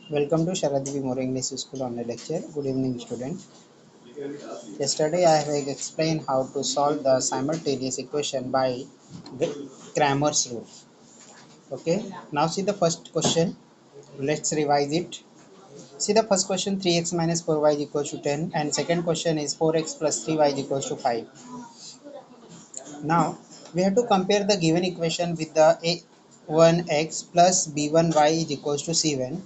Welcome to Sharadevi More English School online lecture. Good evening, student. Yesterday I have explained how to solve the simultaneous equation by the Cramer's rule. Okay. Now see the first question. Let's revise it. See the first question: 3x minus 4y is equals to 10, and second question is 4x plus 3y is equals to 5. Now we have to compare the given equation with the a1x plus b1y is equals to c1,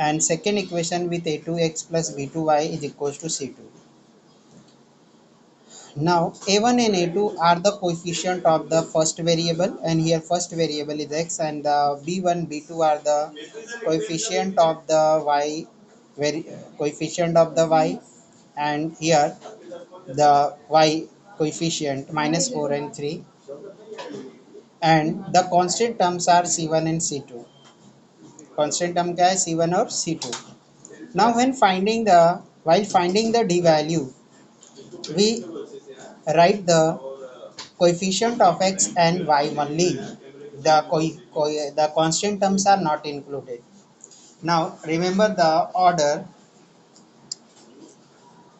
and second equation with a2x plus b2y is equals to c2. Now a1 and a2 are the coefficient of the first variable, and here first variable is x, and the b1 b2 are the coefficient of the y, coefficient of the y, and here the y coefficient minus 4 and 3, and the constant terms are c1 and c2. Constant term क्या है c1 और c2. Now while finding the d value, we write the coefficient of x and y only. The constant terms are not included. Now remember the order.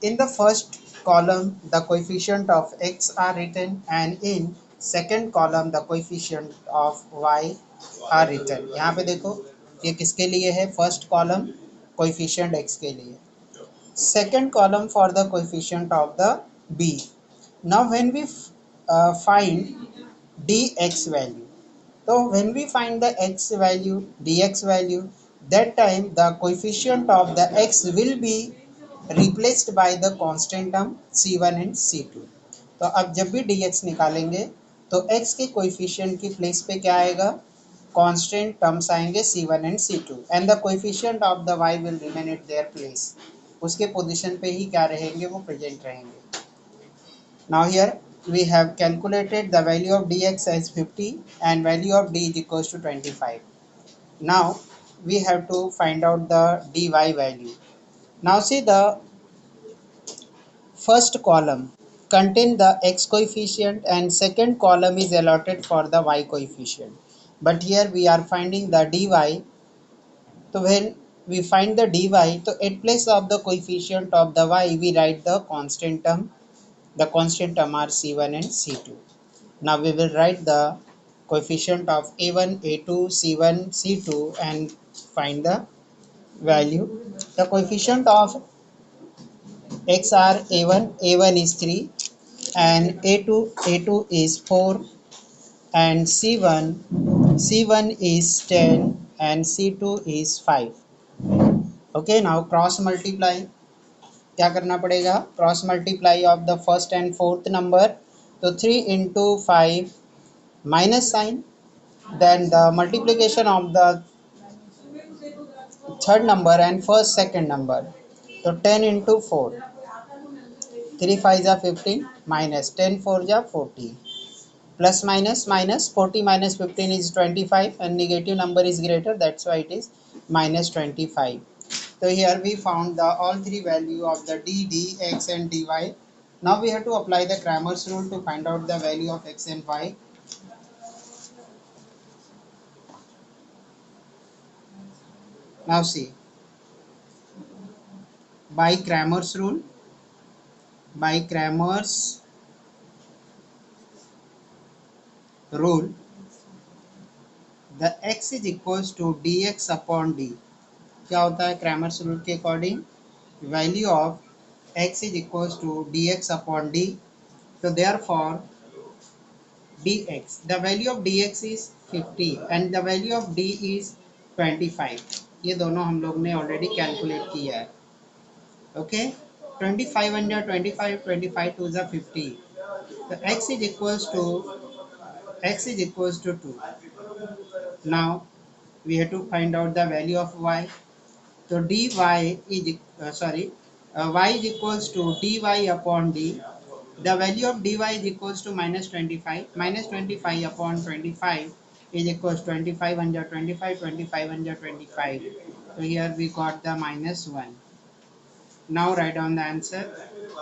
In the first column the coefficient of x are written, and in second column the coefficient of y are written. यहाँ पे देखो ये किसके लिए है? First column coefficient x के लिए, second column for the coefficient of the b. Now when we find dx value, so when we find the x value, dx value, that time the coefficient of the x will be replaced by the constant term c1 and c2. तो अब जब भी dx निकालेंगे तो x के coefficient की place पे क्या आएगा? कांस्टेंट टर्म्स आएंगे c1 and c2, and the coefficient of the y will remain at their place. उसके पोजीशन पे ही क्या रहेंगे? वो प्रेजेंट रहेंगे. Now here we have calculated the value of dx as 50 and value of d is equals to 25. Now we have to find out the dy value. Now see the first column contain the x coefficient, and second column is allotted for the y coefficient. But here we are finding the dy. So when we find the dy, so at place of the coefficient of the y we write the constant term. The constant term are c1 and c2. Now we will write the coefficient of a1, a2, c1, c2 and find the value. The coefficient of x are a1 is 3, and a2 is 4, and c1 is 10, and c2 is 5. Okay, now cross multiply. क्या करना पड़ेगा? Cross multiply of the first and fourth number. तो 3 into 5 minus sign, then the multiplication of the third number and first second number. So 10 into 4, 3 5 are 15, minus 10 4 are 40, plus minus 40 minus 15 is 25, and negative number is greater, that's why it is minus 25. So here we found the all three value of the d, dx and dy. Now we have to apply the Cramer's rule to find out the value of x and y. Now see, by Cramer's rule, the x is equals to dx upon d. क्या होता है Cramer's rule के according? Value of x is equals to dx upon d. So therefore dx, the value of dx is 50 and the value of d is 25. ये दोनों हम लोग ने already calculate किया है. Okay, 25 under 25, 25 to the 50. So x is equals to 2. Now we have to find out the value of y. So dy is y is equals to dy upon d. The value of dy is equals to minus 25. Minus 25 upon 25 is equals 25 under 25, 25 under 25. So here we got the minus 1. Now write down the answer.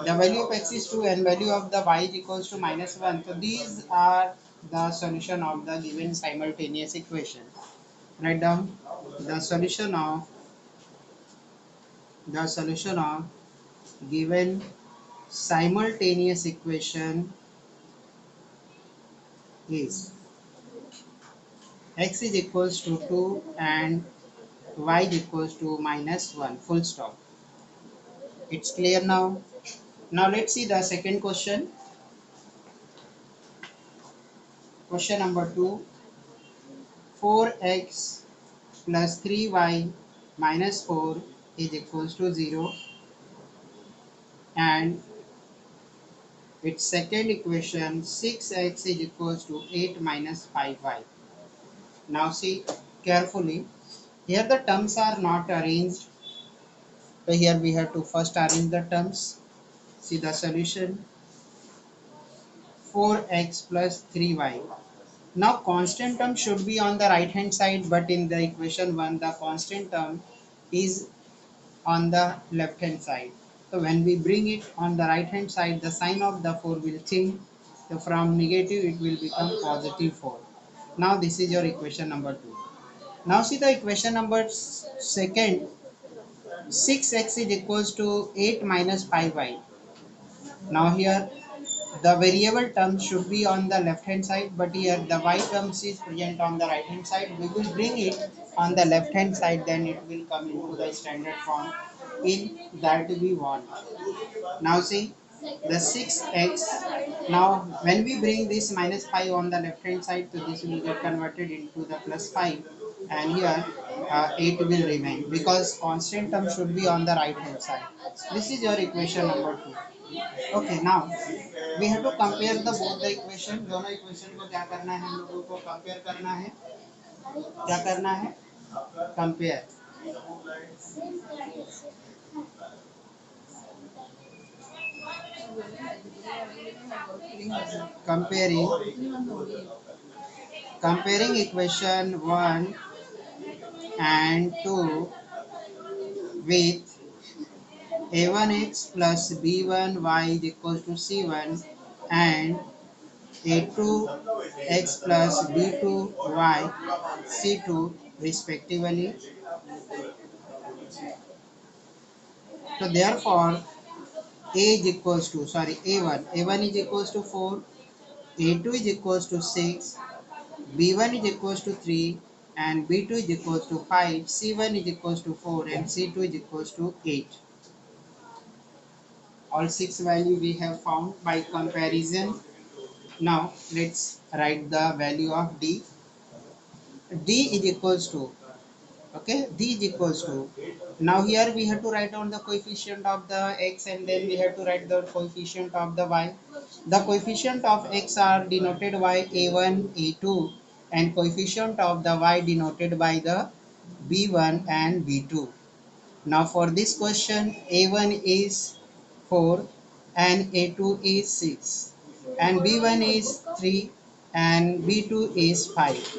The value of x is 2 and value of the y is equals to minus 1. So these are the solution of the given simultaneous equation. Write down the solution of The solution of given simultaneous equation is x is equals to 2 and y is equals to -1, full stop. It's clear now. Now let's see the second question. Question number 2. 4x plus 3y minus 4 is equals to 0, and its second equation 6x is equals to 8 minus 5y. Now see carefully. Here the terms are not arranged. So here we have to first arrange the terms. See the solution 4x plus 3y. Now constant term should be on the right hand side, but in the equation 1 the constant term is on the left hand side. So when we bring it on the right hand side, the sign of the 4 will change. So from negative it will become positive 4. Now this is your equation number 2. Now see the equation number second. 6x is equals to 8 minus 5y. Now here the variable term should be on the left hand side, but here the y terms is present on the right hand side. We will bring it on the left hand side, then it will come into the standard form in that we want. Now see the 6x. Now when we bring this minus 5 on the left hand side, so this will get converted into the plus 5, and here 8 will remain because constant term should be on the right hand side. This is your equation number 2. Okay, now we have to compare the both the equation. दोनों equation को क्या करना है, हम लोगों को compare करना है. क्या करना है? Compare. comparing comparing equation 1 and 2 with a1x plus b1y is equal to c1 and a2x plus b2y c2 respectively. So therefore a is equals to, sorry, a1 is equals to 4, a2 is equals to 6, b1 is equals to 3, and b2 is equals to 5, c1 is equals to 4, and c2 is equals to 8. All 6 value we have found by comparison. Now let's write the value of d. D is equals to, okay, d is equals to, now here we have to write down the coefficient of the x, and then we have to write the coefficient of the y. The coefficient of x are denoted by a1 a2, and coefficient of the y denoted by the b1 and b2. Now for this question a1 is 4 and a2 is 6 and b1 is 3 and b2 is 5.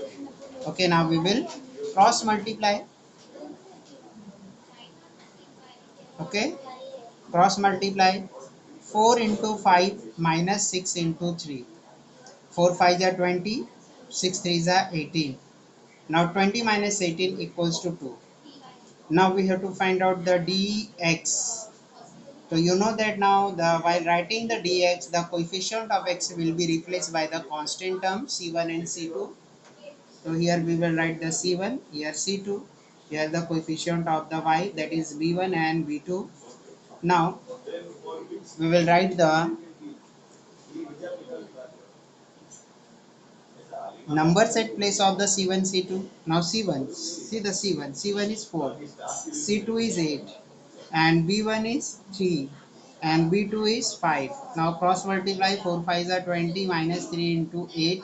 Okay, now we will cross multiply. Okay, cross multiply. 4 into 5 minus 6 into 3. 4 5 are 20, 6 3 are 18. Now 20 minus 18 equals to 2. Now we have to find out the dx. So you know that now while writing the dx, the coefficient of x will be replaced by the constant term c1 and c2. So here we will write the c1, here c2, here the coefficient of the y, that is b1 and b2. Now we will write the numbers at place of the c1 c2. Now c1, see the c1 is 4, c2 is 8, and b1 is 3, and b2 is 5. Now cross multiply. 4 5 are 20 minus 3 into 8.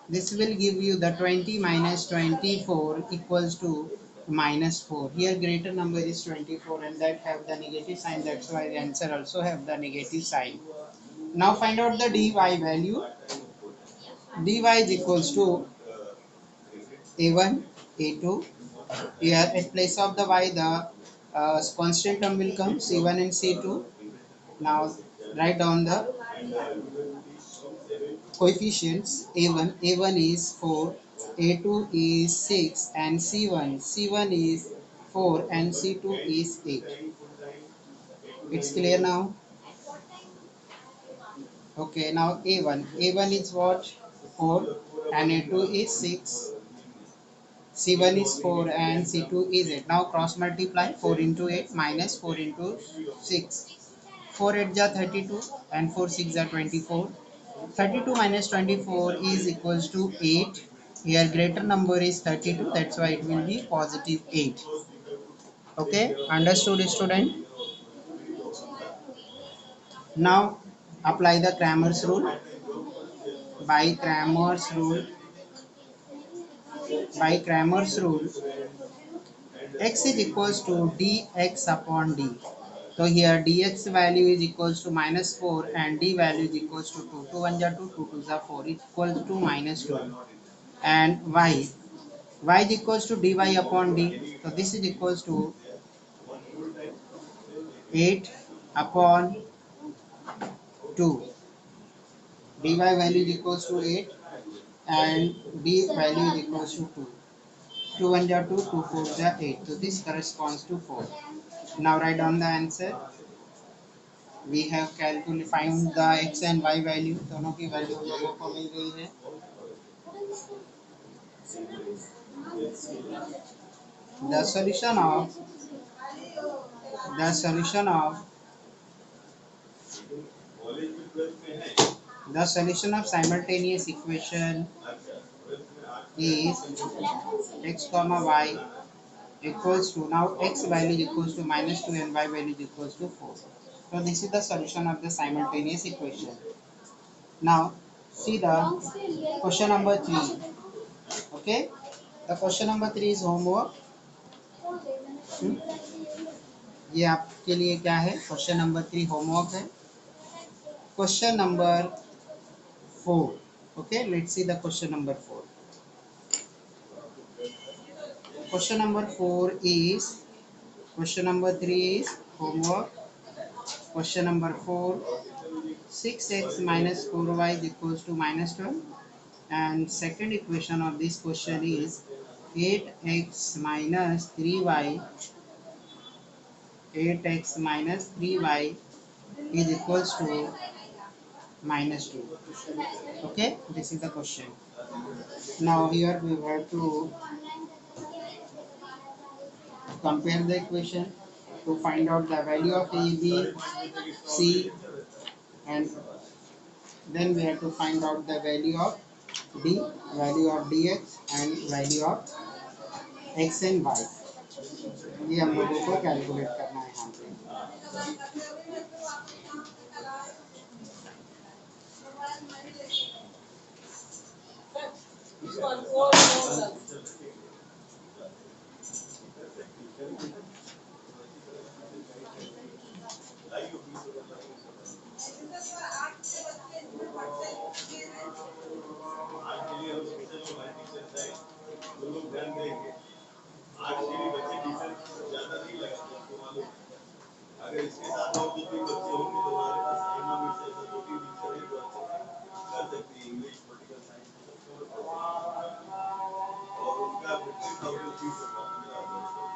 This will give you the 20 minus 24 equals to minus 4. Here greater number is 24 and that have the negative sign, that's why the answer also have the negative sign. Now find out the dy value. Dy is equals to a1 a2. Here at place of the y the constant term will come c1 and c2. Now write down the coefficients. A1 is 4, a2 is 6, and c1 is 4 and c2 is 8. It's clear now? Okay, now A1. A1 is what? 4 and A2 is 6. C1 is 4 and C2 is 8. Now cross multiply 4 into 8 minus 4 into 6. 4 8 ja 32 and 4 6 ja 24. 32 minus 24 is equals to 8. Here greater number is 32, that's why it will be positive 8. Okay, understood student? Now apply the Cramer's rule. By Cramer's rule, by Cramer's rule, x is equals to dx upon d. So here dx value is equals to minus 4 and d value is equals to 2. 2 1 ja 2, 2 2 ja 4 is equals to minus 2. And y is equals to dy upon d. So this is equals to 8 upon 2. Dy value is equals to 8 and d value is equals to 2. 2 1 ja 2, 2 4 ja 8. So this corresponds to 4. Now write down the answer. We have calculated find the x and y value. दोनों की value लोगों को मिल गई है. The solution of the solution of the solution of simultaneous equation is x comma y equals to, now x value is equals to minus 2 and y value is equals to 4. So this is the solution of the simultaneous equation. Now see the question number 3. Okay, the question number 3 is homework. ये आपके लिए क्या है? Question number 3 homework है. Question number 4. Okay, let's see the question number 4. Question number 4 is, question number 3 is homework. Question number 4, 6x minus 4y is equals to minus 12. And second equation of this question is 8x minus 3y, 8x minus 3y is equals to minus 2. Okay, this is the question. Now here we have to compare the equation to find out the value of a, b, c, and then we have to find out the value of d, value of dx and value of x and y. ये हम लोगों को calculate करना है यहाँ पे. अगर इसके साथ और 2-3 बच्चे होंगे तो हमारे पास साइमा मिर्जा जैसा 2-3 टीचर है जो अच्छे से कर सकती है इंग्लिश पॉलिटिकल साइंस और उनका 15,000 फीस होगा 15,000.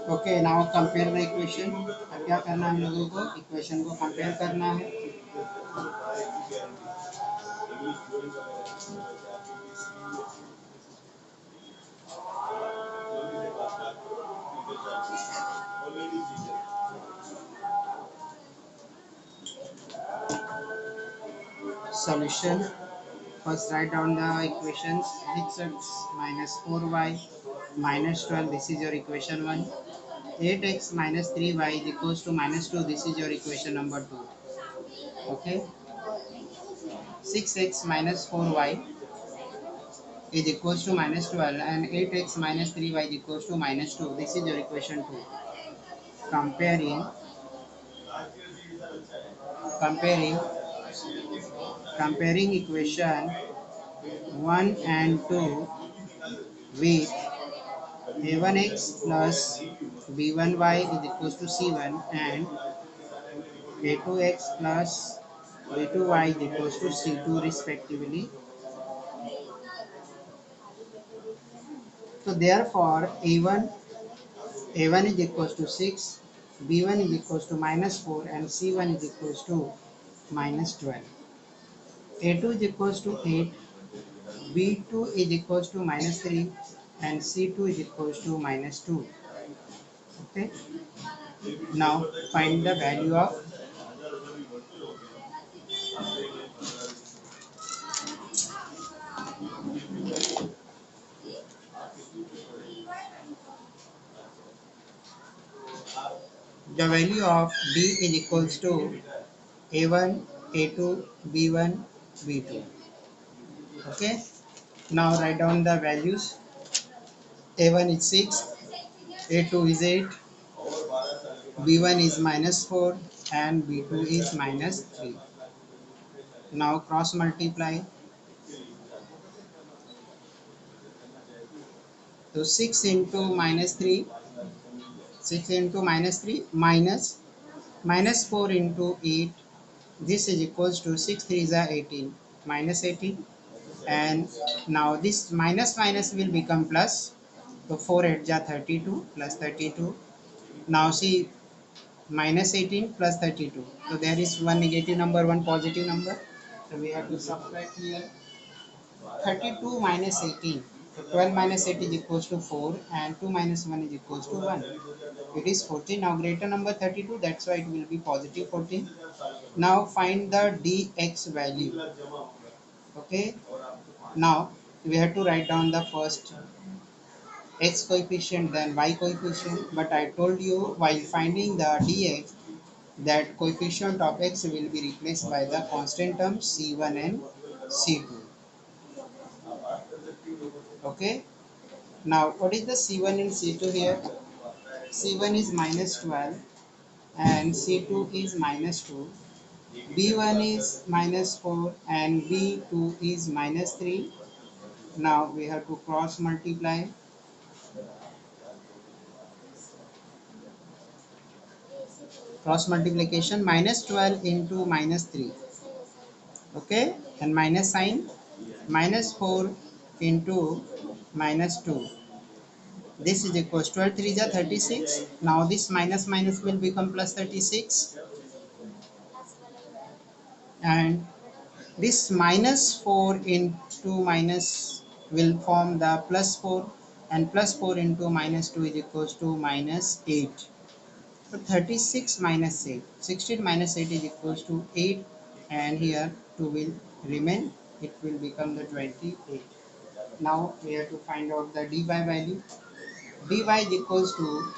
Okay, now compare the equation. अब क्या करना है हम लोगों को? इक्वेशन को कंपेयर करना है. solution. First write down the equations. 6x minus 4y minus 12, this is your equation 1. 8x minus 3y is equals to minus 2, this is your equation number 2. Okay, 6x minus 4y is equals to minus 12 and 8x minus 3y is equals to minus 2, this is your equation 2. Comparing comparing equation 1 and 2 with a1x plus b1y is equals to c1 and a2x plus b2y is equals to c2 respectively. So therefore a1 is equals to 6, b1 is equals to minus 4 and c1 is equals to minus 12. a2 is equals to 8, b2 is equals to minus 3 and c2 is equals to minus 2. Okay, now find the value of d is equals to a1, a2, b1, b2. Okay, now write down the values. a1 is 6, a2 is 8, b1 is minus 4 and b2 is minus 3. Now cross multiply. So 6 into minus 3, 6 into minus 3 minus 4 into 8, this is equals to 6 3 is 18, minus 18. And now this minus minus will become plus, so 4 8 ja 32 plus 32. Now see, minus 18 plus 32, so there is one negative number, one positive number, so we have to subtract here. 32 minus 18, so 12 minus 8 is equals to 4 and 2 minus 1 is equals to 1, it is 14. Now greater number 32, that's why it will be positive 14. Now find the dx value. Okay, now we have to write down the first x coefficient then y coefficient, but I told you while finding the dx that coefficient of x will be replaced by the constant term c1 and c2. Okay, now what is the c1 and c2 here? c1 is minus 12 and c2 is minus 2, b1 is minus 4 and b2 is minus 3. Now we have to cross multiply. Cross multiplication, minus 12 into minus 3. Okay, and minus sign, minus 4 into minus 2, this is equals 12 3 is 36. Now this minus minus will become plus 36 and this minus 4 into minus will form the plus 4 and plus 4 into minus 2 is equals to minus 8. So 36 minus 8, 16 minus 8 is equals to 8 and here 2 will remain, it will become the 28. Now we have to find out the dy value. dy is equals to,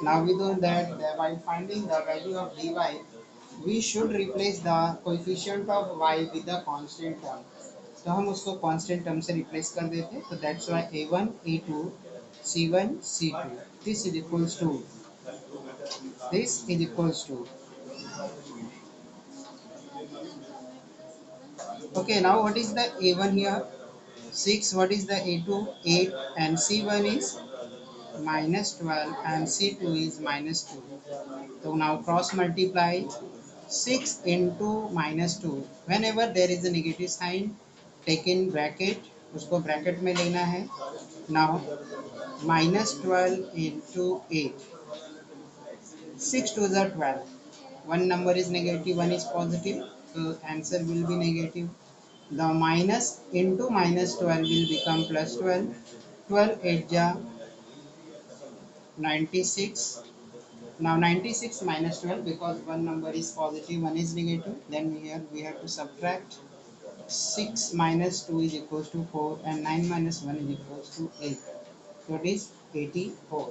now we know that while finding the value of dy, we should replace the coefficient of y with the constant term. तो हम उसको constant term से replace कर देते, so that's why a1 a2 c1 c2, this is equals to, this is equals to, okay, now what is the a1 here? 6, what is the a2? 8 and c1 is minus 12 and c2 is minus 2. So now cross multiply. 6 into minus 2, whenever there is a negative sign, take in bracket, उसको bracket में लेना है. Now minus 12 into 8, 6 to the 12, one number is negative, one is positive, so answer will be negative. The minus into minus 12 will become plus 12, 12 8 ja 96. Now 96 minus 12, because one number is positive, one is negative, then here we have to subtract. 6 minus 2 is equals to 4, and 9 minus 1 is equals to 8. So it is 84.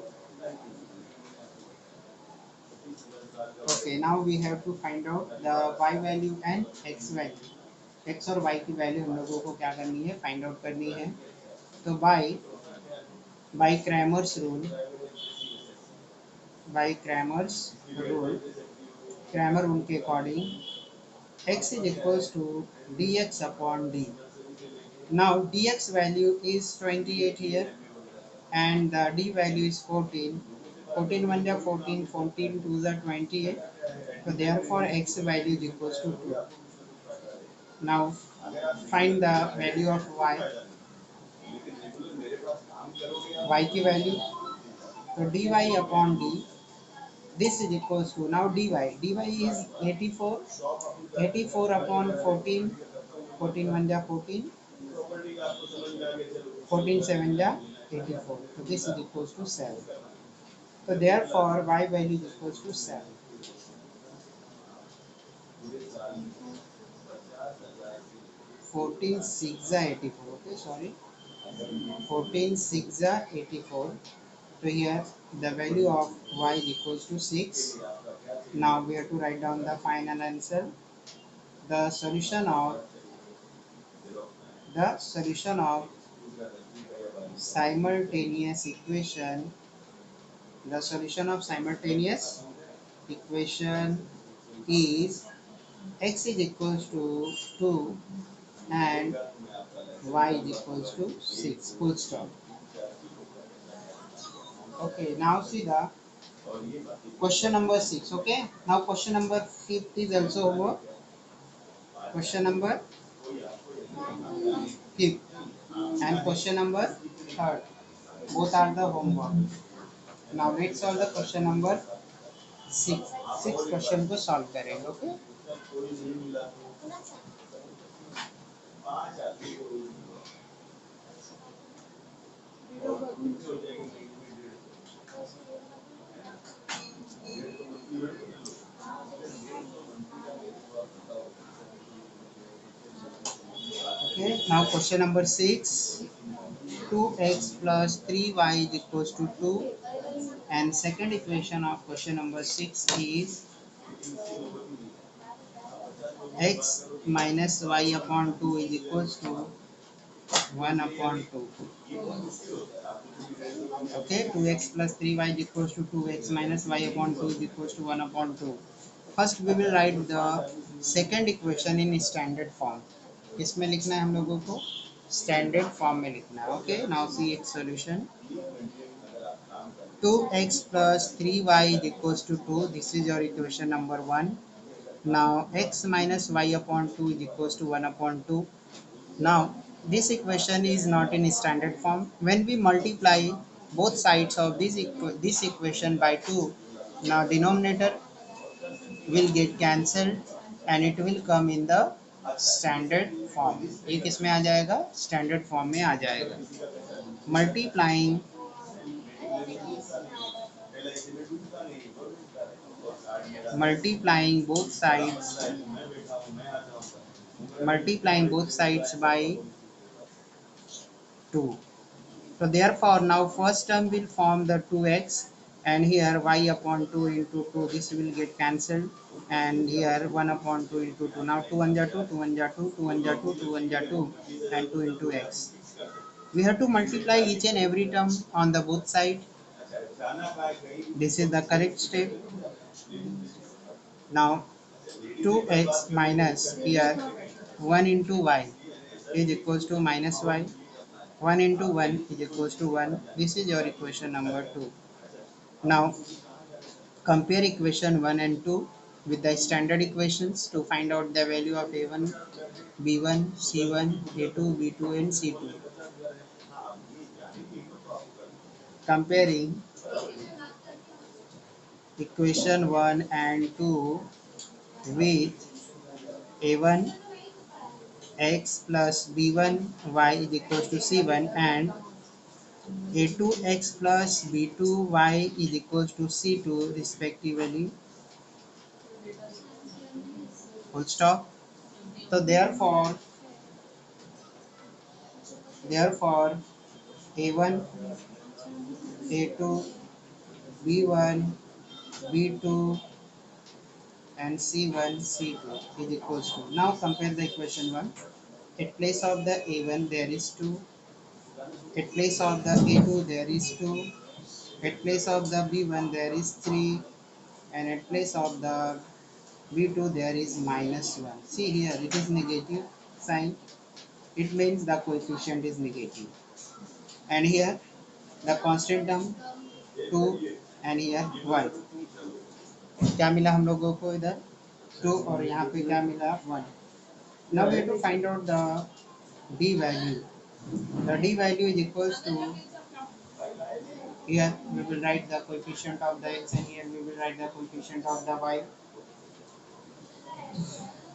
Okay, now we have to find out the y value and x value. x और y की value हम लोगों को क्या करनी है, find out करनी है. तो by Cramer's rule, Cramer rule के according x is equals to dx upon d. Now dx value is 28 here, and the d value is 14. 14 1 ja 14, 14 2 ja 28. So therefore x value is equals to 2. Now find the value of y की value. So dy upon d, this is equals to, now dy is 84. 84 upon 14, 14 1 ja 14, 14 7 ja 84. So this is equals to 7. So therefore y value is equals to 7. 14 6 ja 84. Okay, sorry. 14 6 ja 84. So here the value of y is equals to 6. Now we have to write down the final answer. The solution of simultaneous equation. The solution of simultaneous equation is x is equals to 2 and y is equals to 6. Full stop. Okay, now see the question number 6. Okay, now question number 5 is also over. Question number 5 and question number 3rd, both are the homework. Now let's solve the question number 6. 6 question को solve करेंगे. Okay. Okay, now question number 6. 2x plus 3y is equals to 2, and second equation of question number 6 is x minus y upon 2 is equals to 1 upon 2. Okay, 2x plus 3y is equals to 2x minus y upon 2 is equals to 1 upon 2. First we will write the second equation in standard form. इसमें लिखना है हम लोगों को standard form में लिखना है. Okay, now see it's solution. 2x plus 3y is equals to 2. This is your equation number 1. Now x minus y upon 2 is equals to 1 upon 2. Now this equation is not in standard form. When we multiply both sides of this equation by 2, now denominator will get cancelled and it will come in the standard form. ये किस में आ जाएगा, standard form में आ जाएगा. multiplying both sides by 2. So therefore now first term will form the 2x, and here y upon 2 into 2, this will get cancelled, and here 1 upon 2 into 2. Now 2 1 ja 2, 2 1 ja 2, 2 1 ja 2, 2 1 ja 2, and 2 into x. We have to multiply each and every term on the both side. This is the correct step. Now 2x minus here 1 into y is equals to minus y. 1 into 1 is equals to 1. This is your equation number 2. Now compare equation 1 and 2 with the standard equations to find out the value of a1, b1, c1, a2, b2 and c2. Comparing equation 1 and 2 with a1 x plus b1 y is equals to c1 and a2x plus b2y is equals to c2 respectively, full stop. So therefore a1, a2, b1, b2 and c1, c2 is equals to. Now compare the equation 1. At place of the a1 there is 2, at place of the a2 there is 2, at place of the b1 there is 3, and at place of the b2 there is minus 1. See here, it is negative sign, it means the coefficient is negative. And here the constant term 2 and here 1. क्या मिला हम लोगों को इधर 2 और यहाँ पे क्या मिला 1. Now we have to find out the d value. The d value is equals to, here we will write the coefficient of the x and here we will write the coefficient of the y.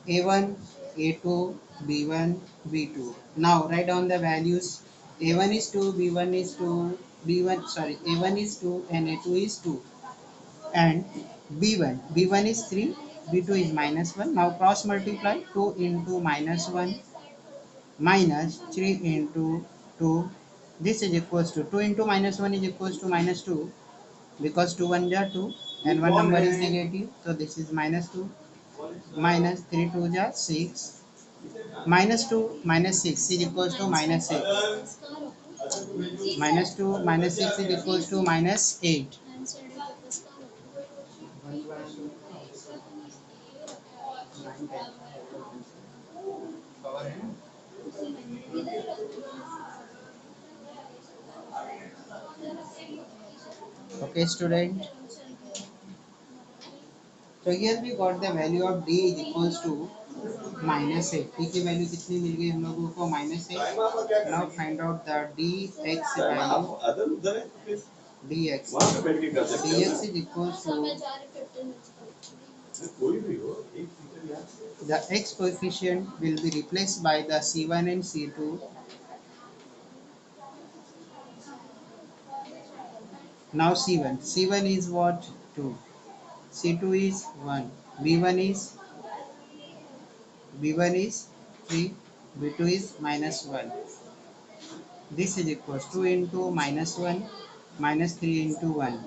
a1, a2, b1, b2. Now write down the values. a1 is 2, b1 is 2, b1 sorry, a1 is 2 and a2 is 2, and b1 is 3, b2 is minus 1. Now cross multiply, 2 into minus 1 minus 3 into 2. This is equals to 2 into minus 1 is equals to minus 2, because 2 1 are 2 and one number is negative, so this is minus 2, minus 3 2 are 6, minus 2 minus 6 is equals to minus 6, minus 2 minus 6 is equals to minus 8. Okay student, so here we got the value of d is equals to minus 8. d की value कितनी मिल गई हम लोगों को minus 8. Now find out the dx value. dx is equals to the x coefficient will be replaced by the c1 and c2. Now c1 is what, 2, c2 is 1, b1 is 3, b2 is minus 1. This is equals 2 into minus 1 minus 3 into 1.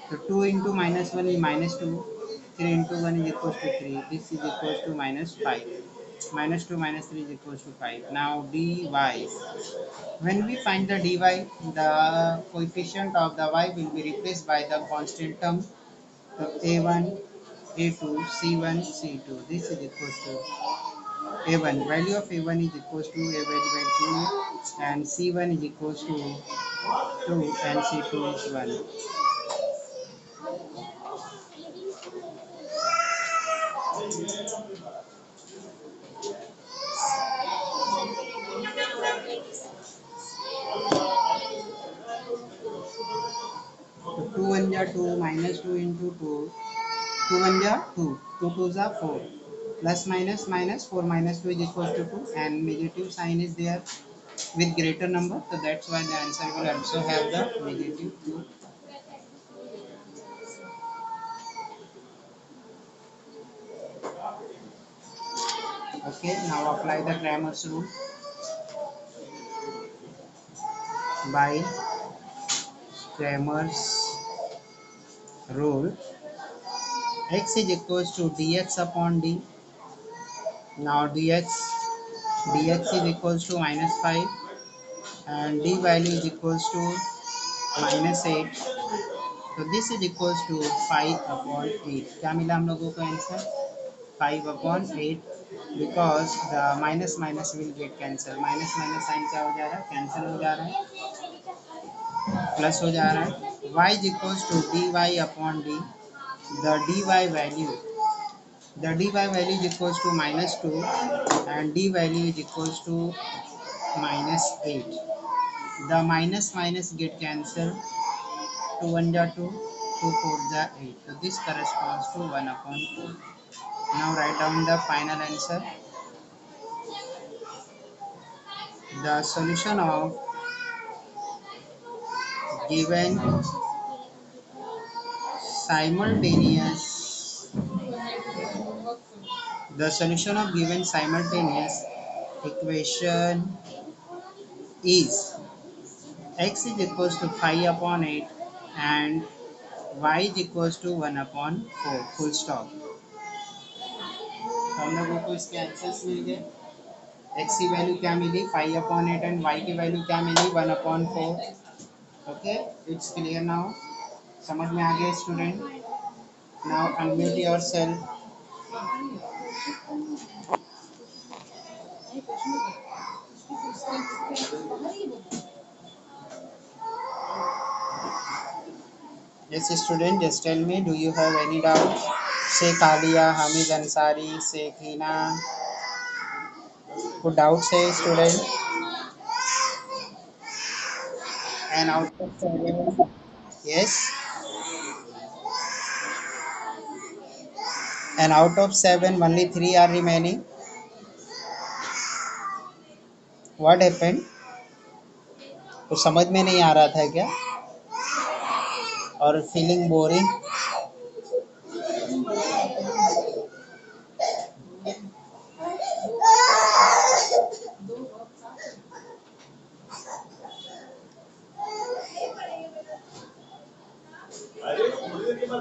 So 2 into minus 1 is minus 2, 3 into 1 is equals to 3. This is equals to minus 5. Minus 2 minus 3 is equals to 5. Now dy. When we find the dy, the coefficient of the y will be replaced by the constant term. So a1, a2, c1, c2. This is equals to a1. Value of a1 is equals to a1 by 2 and c1 is equals to 2 and c2 is 1. So 2 1 ja 2 minus 2 into 2. 2 1 ja 2. 2 2 ja 4. Plus minus minus 4 minus 2 is equals to 2 and negative sign is there with greater number. So that's why the answer will also have the negative 2. Okay, now apply the Cramer's rule. By Cramer's rule, x is equals to dx upon d. Now dx is equals to minus 5 and d value is equals to minus 8. So this is equals to 5 upon 8. क्या मिला हम लोगों को answer 5 upon 8, because the minus minus will get cancel. minus minus sign क्या हो जा रहा है, कैंसिल हो जा रहा है, प्लस हो जा रहा है. y is equals to dy upon d. The dy value is equals to minus 2 and d value is equals to minus 8. The minus minus get cancelled. 2 1 ja 2, 2 4 ja 8. So this corresponds to 1 upon 4. Now write down the final answer. The solution of given simultaneous the solution of given simultaneous equation is x is equals to 5 upon 8 and y is equals to 1 upon 4 full stop। तो हम लोगों को इसके answers मिल गए। x की value क्या मिली 5 upon 8 and y की value क्या मिली 1 upon 4। Okay, it's clear now. समझ में आ गया student? Now unmute yourself. Yes, student, just tell me, do you have any doubts? Sheikh Alia, Hamid Ansari, Sheikh Hina. Who doubts say student? And out of 7, yes. And out of 7, only 3 are remaining. What happened? तो समझ में नहीं आ रहा था क्या? और feeling boring?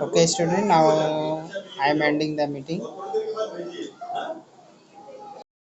Okay, student. Now I am ending the meeting.